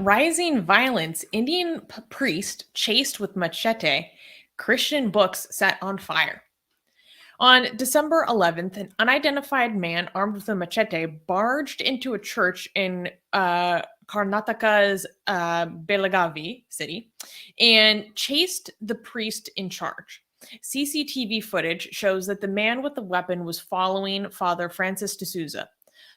Rising violence, Indian priest chased with machete, Christian books set on fire. On December 11th, an unidentified man armed with a machete barged into a church in Karnataka's Belagavi city and chased the priest in charge. CCTV footage shows that the man with the weapon was following Father Francis de Souza.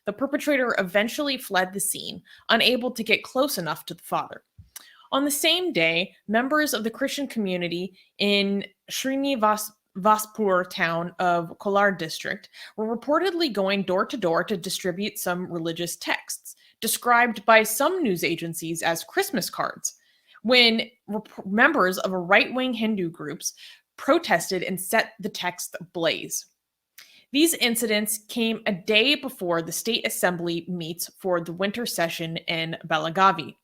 The perpetrator eventually fled the scene, unable to get close enough to the father. On the same day, members of the Christian community in Srinivaspur town of Kolar district were reportedly going door to door to distribute some religious texts, described by some news agencies as Christmas cards, when members of a right-wing Hindu groups protested and set the text ablaze. These incidents came a day before the state assembly meets for the winter session in Belagavi.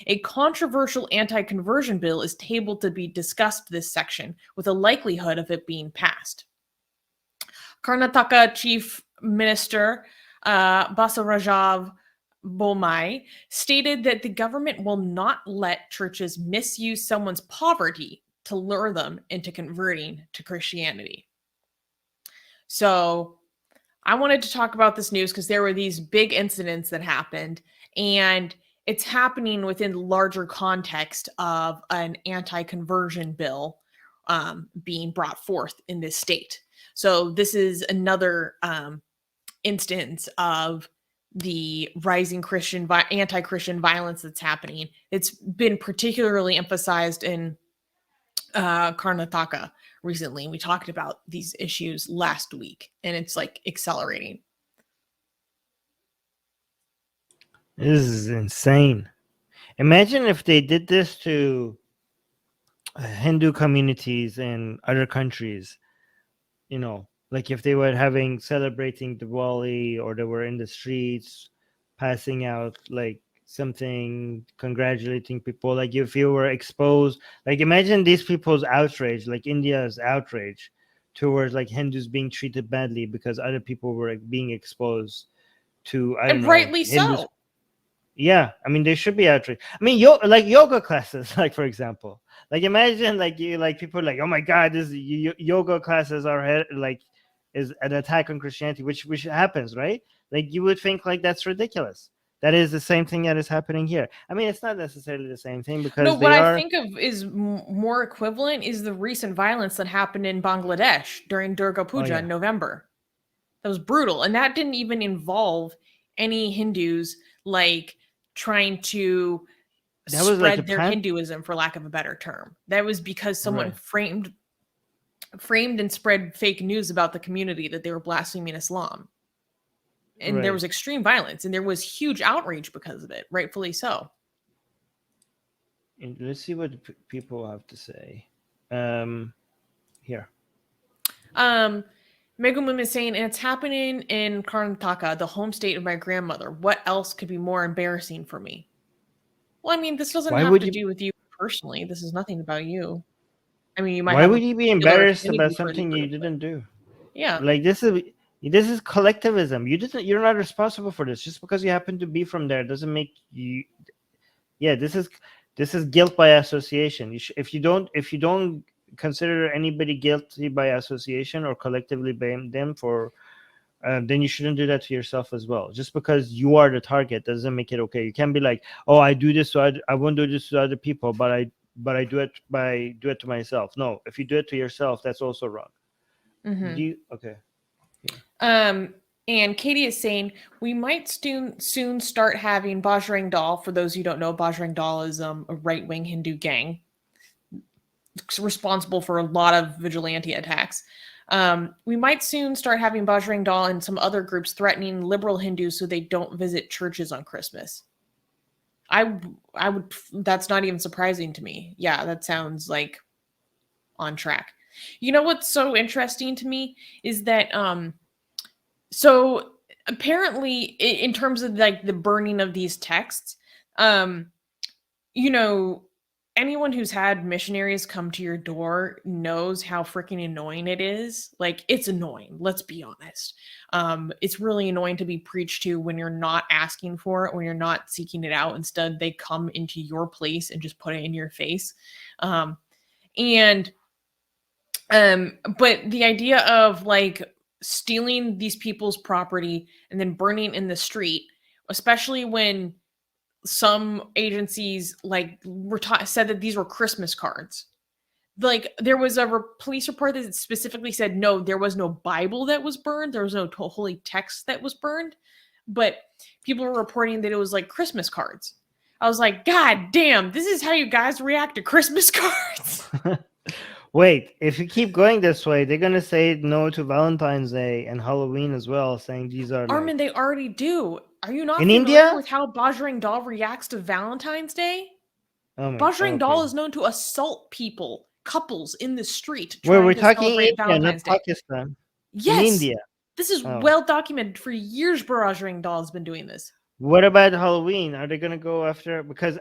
A controversial anti-conversion bill is tabled to be discussed this section, with a likelihood of it being passed. Karnataka Chief Minister Basavaraj Bommai stated that the government will not let churches misuse someone's poverty to lure them into converting to Christianity. So I wanted to talk about this news because there were these big incidents that happened, and it's happening within the larger context of an anti-conversion bill being brought forth in this state. So this is another instance of the rising anti-Christian violence that's happening. It's been particularly emphasized in Karnataka recently. We talked about these issues last week, and it's like accelerating. This is insane. Imagine if they did this to Hindu communities in other countries, like if they were celebrating Diwali, or they were in the streets passing out like something, congratulating people, like if you were exposed, like imagine these people's outrage, like India's outrage towards like Hindus being treated badly because other people were being exposed to, I don't know, rightly Hindus. so. Yeah, I mean, they should be outraged. I mean, yoga classes, like for example, like imagine people like, oh my god, this yoga classes are is an attack on Christianity, which happens, right? Like you would think like that's ridiculous. That is the same thing that is happening here. I mean, it's not necessarily the same thing because No, what I think of is more equivalent is the recent violence that happened in Bangladesh during Durga Puja in November. That was brutal, and that didn't even involve any Hindus like trying to spread their Hinduism, for lack of a better term. That was because someone framed and spread fake news about the community that they were blaspheming Islam. And there was extreme violence, and there was huge outrage because of it, rightfully so. And let's see what people have to say. Here. Megumum is saying, and it's happening in Karnataka, the home state of my grandmother. What else could be more embarrassing for me? Well, I mean, this doesn't have to do with you personally. This is nothing about you. I mean, you might. Why would you be embarrassed about something you didn't do? Yeah, like this is collectivism. You're not responsible for this. Just because you happen to be from there doesn't make you. Yeah, this is guilt by association. If you don't consider anybody guilty by association or collectively blame them for, then you shouldn't do that to yourself as well. Just because you are the target doesn't make it okay. You can't be like, oh, I do this, so I won't do this to other people, but I do it to myself. No, if you do it to yourself, that's also wrong. Okay. Yeah. And Katie is saying we might soon start having Bajrang Dal. For those who don't know, Bajrang Dal is a right-wing Hindu gang responsible for a lot of vigilante attacks. We might soon start having Bajrang Dal and some other groups threatening liberal Hindus so they don't visit churches on Christmas. I would. That's not even surprising to me. Yeah, that sounds like on track. You know what's so interesting to me is that so apparently in terms of like the burning of these texts, anyone who's had missionaries come to your door knows how freaking annoying it is. Like, it's annoying, let's be honest. It's really annoying to be preached to when you're not asking for it, when you're not seeking it out. Instead, they come into your place and just put it in your face. And but the idea of like stealing these people's property and then burning in the street, especially when some agencies like said that these were Christmas cards. Like, there was a police report that specifically said no, there was no Bible that was burned, there was no holy text that was burned, but people were reporting that it was like Christmas cards. I was like, God damn, this is how you guys react to Christmas cards. Wait, if you keep going this way, they're gonna say no to Valentine's Day and Halloween as well, saying these are Armin, they already do. Are you not in familiar India with how Bajrang Dal reacts to Valentine's Day? Oh my Bajrang Dal okay. is known to assault people, couples in the street Where trying we're to talking celebrate India, not Valentine's Day. Pakistan. In Yes, India. this is Oh. well documented. For years, Bajrang Dal has been doing this. What about Halloween? Are they going to go after? Because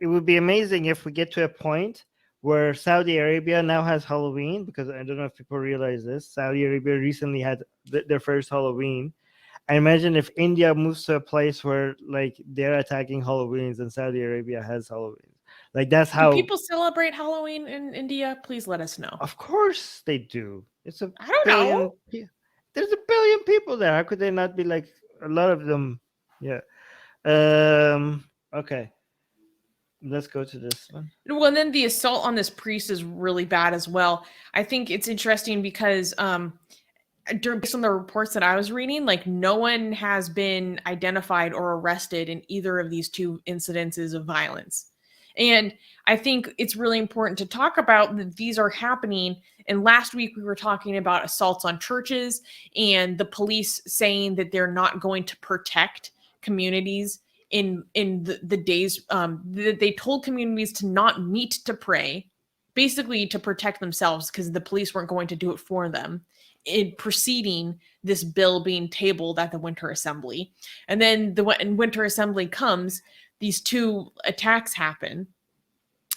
it would be amazing if we get to a point where Saudi Arabia now has Halloween. Because I don't know if people realize this. Saudi Arabia recently had their first Halloween. I imagine if India moves to a place where like they're attacking Halloweens and Saudi Arabia has Halloween. Like that's how Do people celebrate Halloween in India? Please let us know. Of course they do. It's a I don't billion. know. There's a billion people there. How could they not be like a lot of them? Yeah. Okay. Let's go to this one. Well, and then the assault on this priest is really bad as well. I think it's interesting because based on the reports that I was reading, like no one has been identified or arrested in either of these two incidences of violence. And I think it's really important to talk about that these are happening. And last week we were talking about assaults on churches and the police saying that they're not going to protect communities in the days that they told communities to not meet to pray, basically to protect themselves because the police weren't going to do it for them, in preceding this bill being tabled at the Winter Assembly. And then when Winter Assembly comes, these two attacks happen.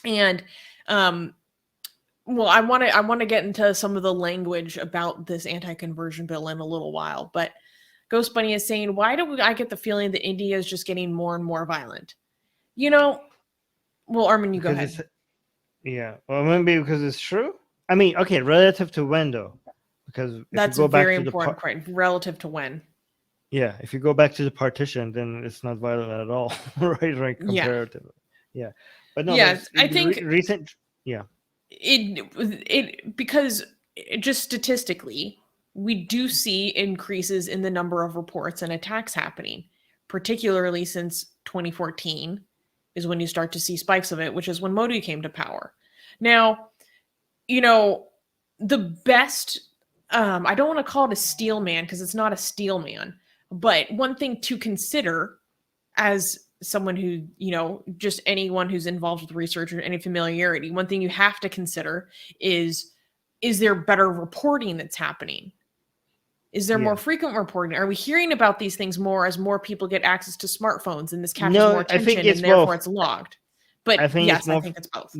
And well, I want to get into some of the language about this anti-conversion bill in a little while, but Ghost Bunny is saying, why do I get the feeling that India is just getting more and more violent? You know, well, Armin, you go ahead. Yeah, well, maybe because it's true. I mean, okay, relative to when though? Because that's a very important point. Relative to when? Yeah, if you go back to the partition, then it's not violent at all, right? Comparatively, yeah. But no, yeah, I think recent, yeah. It because just statistically, we do see increases in the number of reports and attacks happening, particularly since 2014 is when you start to see spikes of it, which is when Modi came to power. Now, you know, the best, I don't want to call it a steel man because it's not a steel man, but one thing to consider as someone who, you know, just anyone who's involved with research or any familiarity, one thing you have to consider is there better reporting that's happening? Is there more frequent reporting? Are we hearing about these things more as more people get access to smartphones and this catches more attention and therefore it's logged? But I think I think it's both.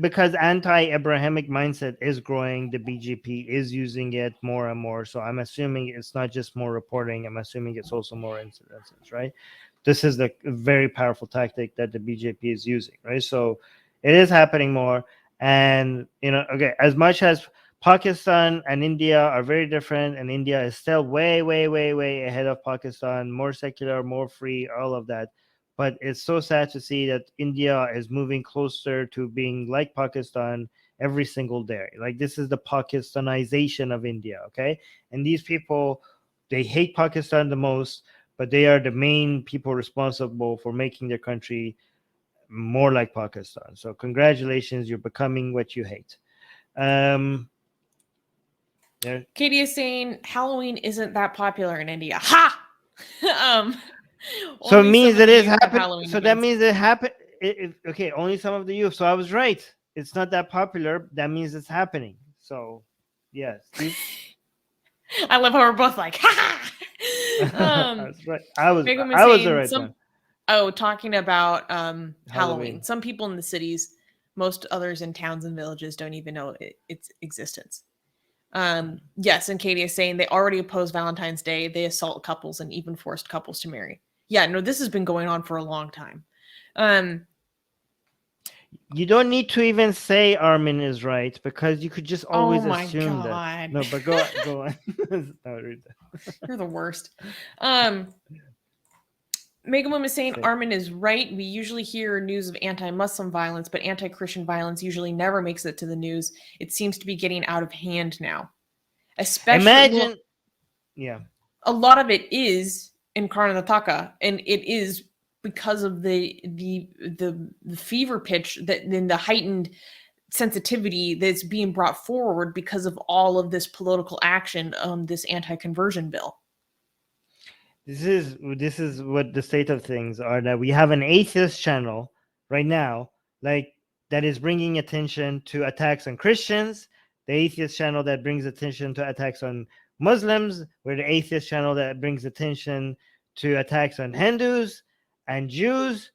Because anti-Abrahamic mindset is growing, the BJP is using it more and more. So I'm assuming it's not just more reporting. I'm assuming it's also more incidences, right? This is the very powerful tactic that the BJP is using, right? So it is happening more. And, you know, okay, as much as Pakistan and India are very different, and India is still way, way, way, way ahead of Pakistan, more secular, more free, all of that. But it's so sad to see that India is moving closer to being like Pakistan every single day. Like, this is the Pakistanization of India, okay? And these people, they hate Pakistan the most, but they are the main people responsible for making their country more like Pakistan. So congratulations, you're becoming what you hate. Katie is saying Halloween isn't that popular in India. Ha! So it means it is happening. So that means it happened. Okay, only some of the youth. So I was right. It's not that popular. That means it's happening. So, yes. I love how we're both like, ha! That's right. I was the right one. Oh, talking about Halloween. Some people in the cities Most others in towns and villages don't even know its existence. Yes, and Katie is saying they already oppose Valentine's Day. They assault couples and even forced couples to marry. Yeah, no, this has been going on for a long time. You don't need to even say Armin is right, because you could just always Oh my assume God. that. No, but go on. No, read that. You're the worst. Megamum is saying Armin is right. We usually hear news of anti-Muslim violence, but anti-Christian violence usually never makes it to the news. It seems to be getting out of hand now. Especially, yeah. A lot of it is in Karnataka, and it is because of the fever pitch that then the heightened sensitivity that's being brought forward because of all of this political action, this anti-conversion bill. This is what the state of things are, that we have an atheist channel right now, like, that is bringing attention to attacks on Christians, the atheist channel that brings attention to attacks on Muslims, we're the atheist channel that brings attention to attacks on Hindus and Jews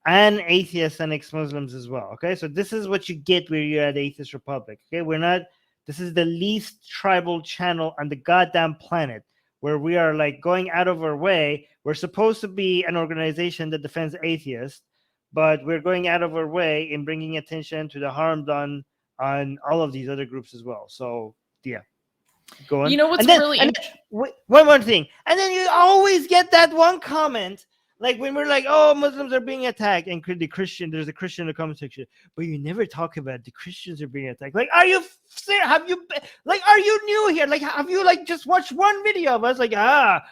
and atheists and ex-Muslims as well. Okay, so this is what you get where you're at Atheist Republic. Okay, this is the least tribal channel on the goddamn planet, where we are like going out of our way. We're supposed to be an organization that defends atheists, but we're going out of our way in bringing attention to the harm done on all of these other groups as well. So yeah, go on. You know what's one more thing, and then you always get that one comment, like when we're like, oh, Muslims are being attacked, and there's a Christian in the comment section, but you never talk about the Christians are being attacked. Like, are you are you new here? Like, have you like just watched one video of us? Like,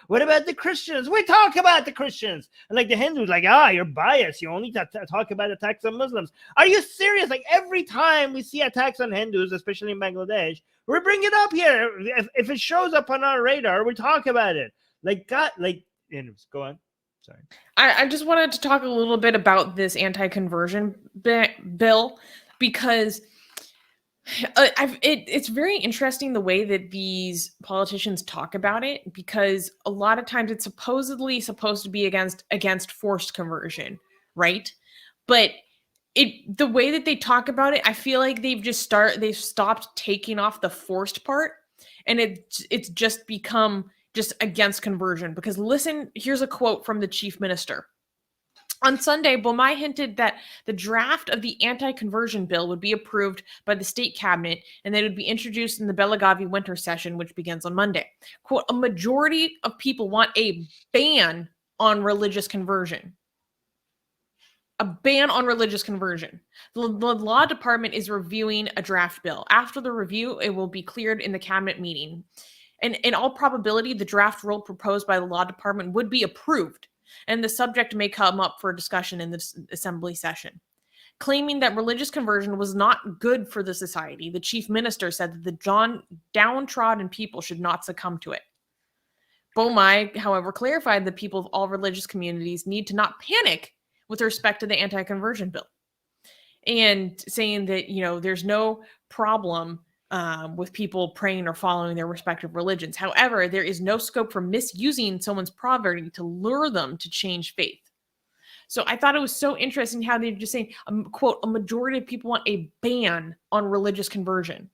what about the Christians? We talk about the Christians. And like the Hindus, like, you're biased. You only talk about attacks on Muslims. Are you serious? Like, every time we see attacks on Hindus, especially in Bangladesh, we bring it up here. If it shows up on our radar, we talk about it. Like, God, like, anyways, go on. Sorry. I just wanted to talk a little bit about this anti-conversion bill, because it's very interesting the way that these politicians talk about it, because a lot of times it's supposedly supposed to be against forced conversion, right? But the way that they talk about it, I feel like they've stopped taking off the forced part, and it's just become just against conversion. Because listen, here's a quote from the chief minister. On Sunday, Bommai hinted that the draft of the anti-conversion bill would be approved by the state cabinet and that it would be introduced in the Belagavi winter session, which begins on Monday. Quote, a majority of people want a ban on religious conversion. A ban on religious conversion. The law department is reviewing a draft bill. After the review, it will be cleared in the cabinet meeting. And in all probability, the draft rule proposed by the law department would be approved, and the subject may come up for discussion in the assembly session. Claiming that religious conversion was not good for the society, the chief minister said that the downtrodden people should not succumb to it. Bommai, however, clarified that people of all religious communities need to not panic with respect to the anti-conversion bill, and saying that, there's no problem with people praying or following their respective religions. However, there is no scope for misusing someone's poverty to lure them to change faith. So I thought it was so interesting how they're just saying, quote, a majority of people want a ban on religious conversion.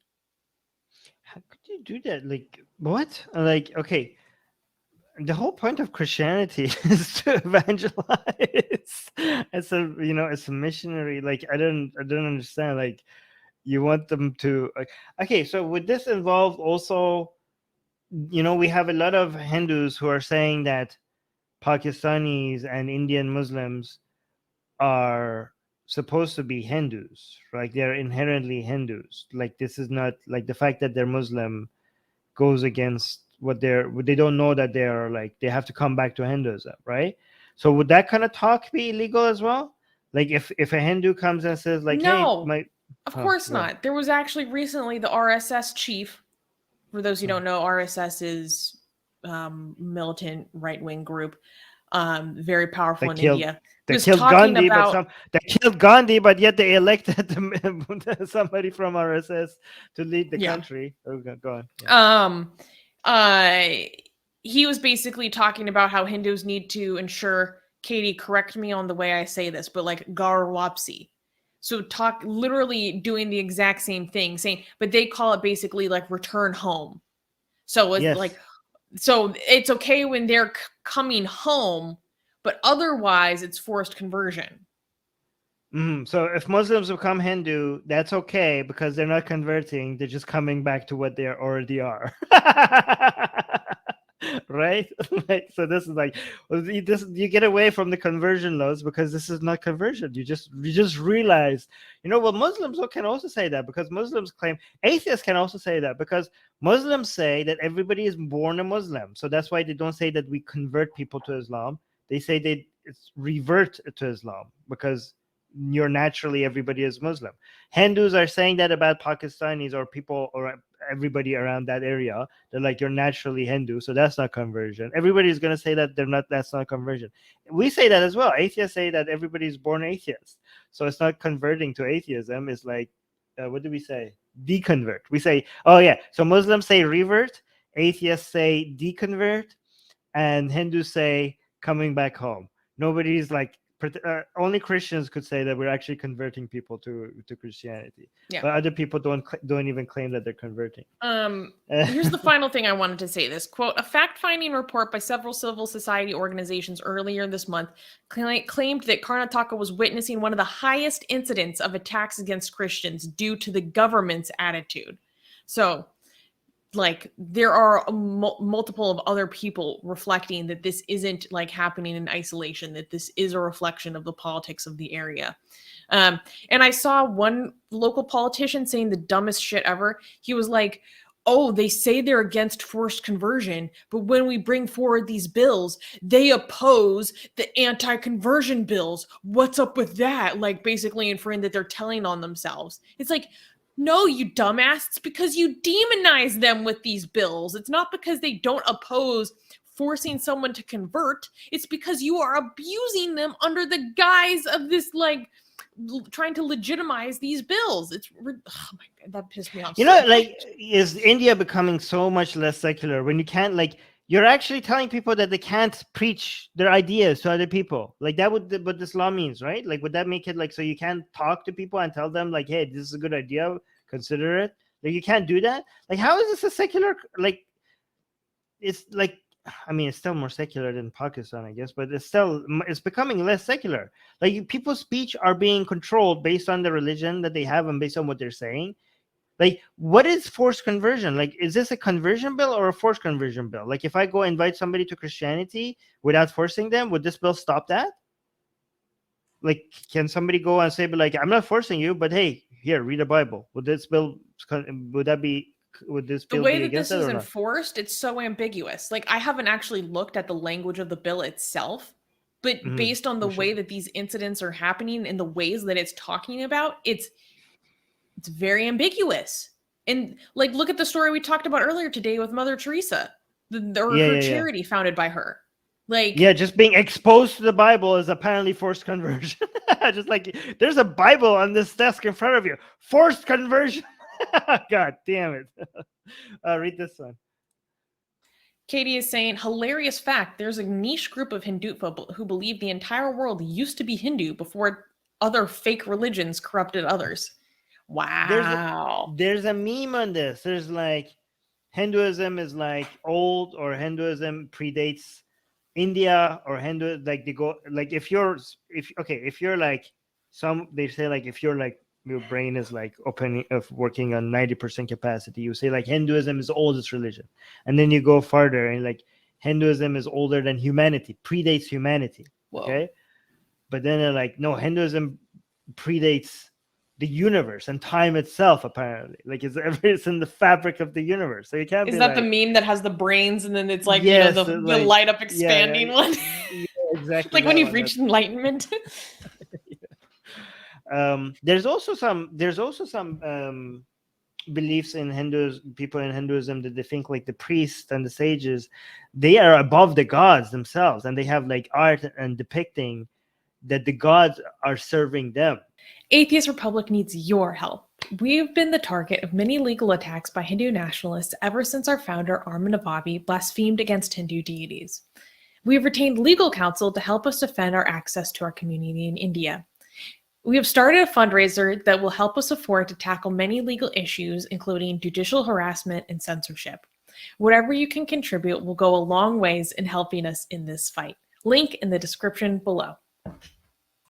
How could you do that? Like, what? Like, okay, the whole point of Christianity is to evangelize as a missionary. Like, I don't understand. Like, you want them to, okay, so would this involve also, we have a lot of Hindus who are saying that Pakistanis and Indian Muslims are supposed to be Hindus, right? They're inherently Hindus. Like, this is not like the fact that they're Muslim goes against what they don't know that they're like, they have to come back to Hinduism, right? So would that kind of talk be illegal as well? Like, if a Hindu comes and says like, no, hey, of course not. There was actually recently the RSS chief. For those who don't know, RSS is militant right-wing group, very powerful in India. They killed Gandhi, they killed Gandhi, but yet they elected somebody from RSS to lead the country. Oh, go on. Yeah. He was basically talking about how Hindus need to ensure, Katie, correct me on the way I say this, but like Gaur Wapsi, So literally doing the exact same thing, saying, but they call it basically like return home. So it's Yes. like, so it's okay when they're coming home, but otherwise it's forced conversion. So if Muslims become Hindu, that's okay because they're not converting; they're just coming back to what they already are. Right? Like, so this is like, you get away from the conversion laws because this is not conversion. You just realize, well, Muslims can also say that because Muslims claim, atheists can also say that because Muslims say that everybody is born a Muslim. So that's why they don't say that we convert people to Islam. They say it's revert to Islam because you're naturally, everybody is Muslim. Hindus are saying that about Pakistanis or people or everybody around that area. They're like, you're naturally Hindu, so that's not conversion. Everybody's going to say that that's not conversion. We say that as well. Atheists say that everybody's born atheist, so it's not converting to atheism. It's like, what do we say? Deconvert. We say, oh yeah, so Muslims say revert, atheists say deconvert, and Hindus say coming back home. Nobody's like, only Christians could say that we're actually converting people to Christianity. Yeah. But other people don't even claim that they're converting. Here's the final thing I wanted to say. This quote: a fact-finding report by several civil society organizations earlier this month claimed that Karnataka was witnessing one of the highest incidents of attacks against Christians due to the government's attitude. So, like, there are multiple of other people reflecting that this isn't like happening in isolation, that this is a reflection of the politics of the area. And I saw one local politician saying the dumbest shit ever. He was like, oh, they say they're against forced conversion, but when we bring forward these bills, they oppose the anti-conversion bills. What's up with that? Like, basically inferring that they're telling on themselves. It's like, no, you dumbass. It's because you demonize them with these bills. It's not because they don't oppose forcing someone to convert. It's because you are abusing them under the guise of this, like, trying to legitimize these bills. It's, oh my God, that pissed me off. Like, is India becoming so much less secular when you can't, like, you're actually telling people that they can't preach their ideas to other people? Like, that would what Islam means, right? Like, would that make it like, so you can't talk to people and tell them like, hey, this is a good idea, consider it? Like, you can't do that? Like, how is this a secular, like, it's like, I mean, it's still more secular than Pakistan, I guess, but it's becoming less secular. Like, people's speech are being controlled based on the religion that they have and based on what they're saying. Like, what is forced conversion? Like, is this a conversion bill or a forced conversion bill? Like, if I go invite somebody to Christianity without forcing them, would this bill stop that? Like, can somebody go and say, but like, I'm not forcing you, but hey, here, read a Bible. Would this bill be the way that this is enforced? It's so ambiguous. Like, I haven't actually looked at the language of the bill itself, but based on the way that these incidents are happening and the ways that it's talking about, it's very ambiguous. And like, look at the story we talked about earlier today with Mother Teresa, her charity founded by her. Like, yeah, just being exposed to the Bible is apparently forced conversion. Just like, there's a Bible on this desk in front of you. Forced conversion. God damn it. Read this one. Katie is saying, hilarious fact, there's a niche group of Hindu who believe the entire world used to be Hindu before other fake religions corrupted others. Wow. There's a meme on this. There's like, Hinduism is like old, or Hinduism predates India, or Hindu, like they go, like, if you're like they say, like, if you're like, your brain is like working on 90% capacity, you say like Hinduism is the oldest religion, and then you go further and like Hinduism is older than humanity, predates humanity. Whoa. Okay, but then they're like, no, Hinduism predates the universe and time itself, apparently. Like, it's in the fabric of the universe, so you can't. Is that like, the meme that has the brains and then it's like, yes, the like, light up expanding one? Yeah, exactly. Like when you've reached enlightenment. There's also some beliefs in people in Hinduism that they think like the priests and the sages, they are above the gods themselves, and they have like art and depicting that the gods are serving them. Atheist Republic needs your help. We've been the target of many legal attacks by Hindu nationalists ever since our founder, Armanavabi, blasphemed against Hindu deities. We have retained legal counsel to help us defend our access to our community in India. We have started a fundraiser that will help us afford to tackle many legal issues, including judicial harassment and censorship. Whatever you can contribute will go a long ways in helping us in this fight. Link in the description below.